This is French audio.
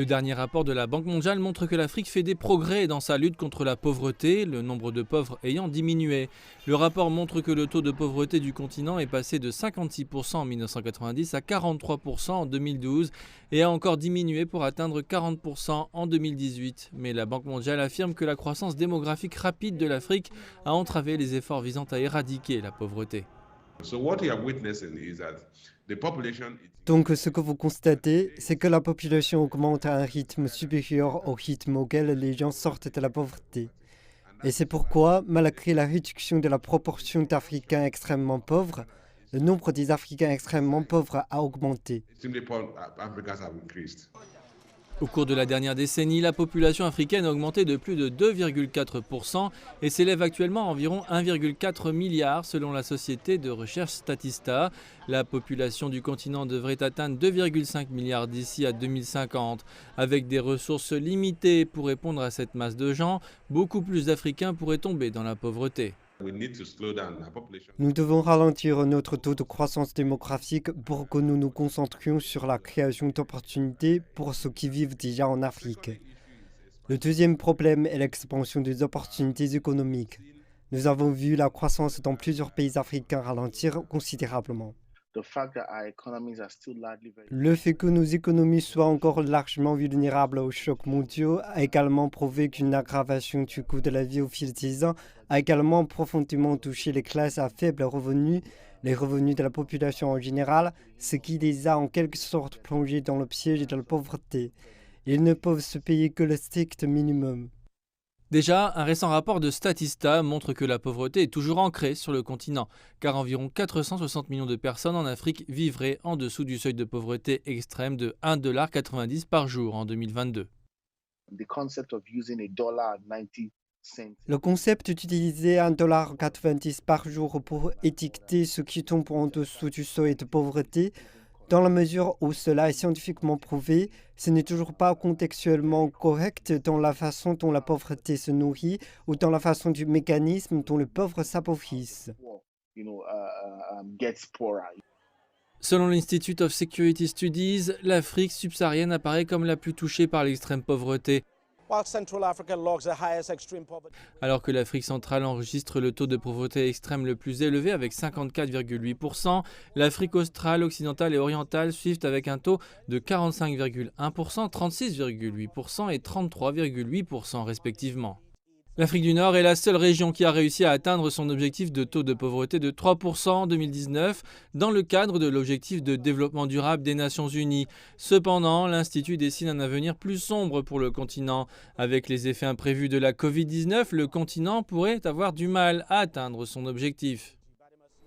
Le dernier rapport de la Banque mondiale montre que l'Afrique fait des progrès dans sa lutte contre la pauvreté, le nombre de pauvres ayant diminué. Le rapport montre que le taux de pauvreté du continent est passé de 56% en 1990 à 43% en 2012 et a encore diminué pour atteindre 40% en 2018. Mais la Banque mondiale affirme que la croissance démographique rapide de l'Afrique a entravé les efforts visant à éradiquer la pauvreté. Donc ce que vous constatez, c'est que la population augmente à un rythme supérieur au rythme auquel les gens sortent de la pauvreté. Et c'est pourquoi, malgré la réduction de la proportion d'Africains extrêmement pauvres, le nombre des Africains extrêmement pauvres a augmenté. Au cours de la dernière décennie, la population africaine a augmenté de plus de 2,4% et s'élève actuellement à environ 1,4 milliard selon la société de recherche Statista. La population du continent devrait atteindre 2,5 milliards d'ici à 2050. Avec des ressources limitées pour répondre à cette masse de gens, beaucoup plus d'Africains pourraient tomber dans la pauvreté. Nous devons ralentir notre taux de croissance démographique pour que nous nous concentrions sur la création d'opportunités pour ceux qui vivent déjà en Afrique. Le deuxième problème est l'expansion des opportunités économiques. Nous avons vu la croissance dans plusieurs pays africains ralentir considérablement. Le fait que nos économies soient encore largement vulnérables aux chocs mondiaux a également prouvé qu'une aggravation du coût de la vie au fil des ans a également profondément touché les classes à faible revenu, les revenus de la population en général, ce qui les a en quelque sorte plongés dans le piège de la pauvreté. Ils ne peuvent se payer que le strict minimum. Déjà, un récent rapport de Statista montre que la pauvreté est toujours ancrée sur le continent, car environ 460 millions de personnes en Afrique vivraient en dessous du seuil de pauvreté extrême de 1,90$ par jour en 2022. Le concept d'utiliser 1,90$ par jour pour étiqueter ceux qui tombent en dessous du seuil de pauvreté, dans la mesure où cela est scientifiquement prouvé, ce n'est toujours pas contextuellement correct dans la façon dont la pauvreté se nourrit ou dans la façon du mécanisme dont les pauvres s'appauvrissent. Selon l'Institute of Security Studies, l'Afrique subsaharienne apparaît comme la plus touchée par l'extrême pauvreté. Alors que l'Afrique centrale enregistre le taux de pauvreté extrême le plus élevé avec 54,8%, l'Afrique australe, occidentale et orientale suivent avec un taux de 45,1%, 36,8% et 33,8% respectivement. L'Afrique du Nord est la seule région qui a réussi à atteindre son objectif de taux de pauvreté de 3% en 2019 dans le cadre de l'objectif de développement durable des Nations Unies. Cependant, l'Institut dessine un avenir plus sombre pour le continent. Avec les effets imprévus de la Covid-19, le continent pourrait avoir du mal à atteindre son objectif.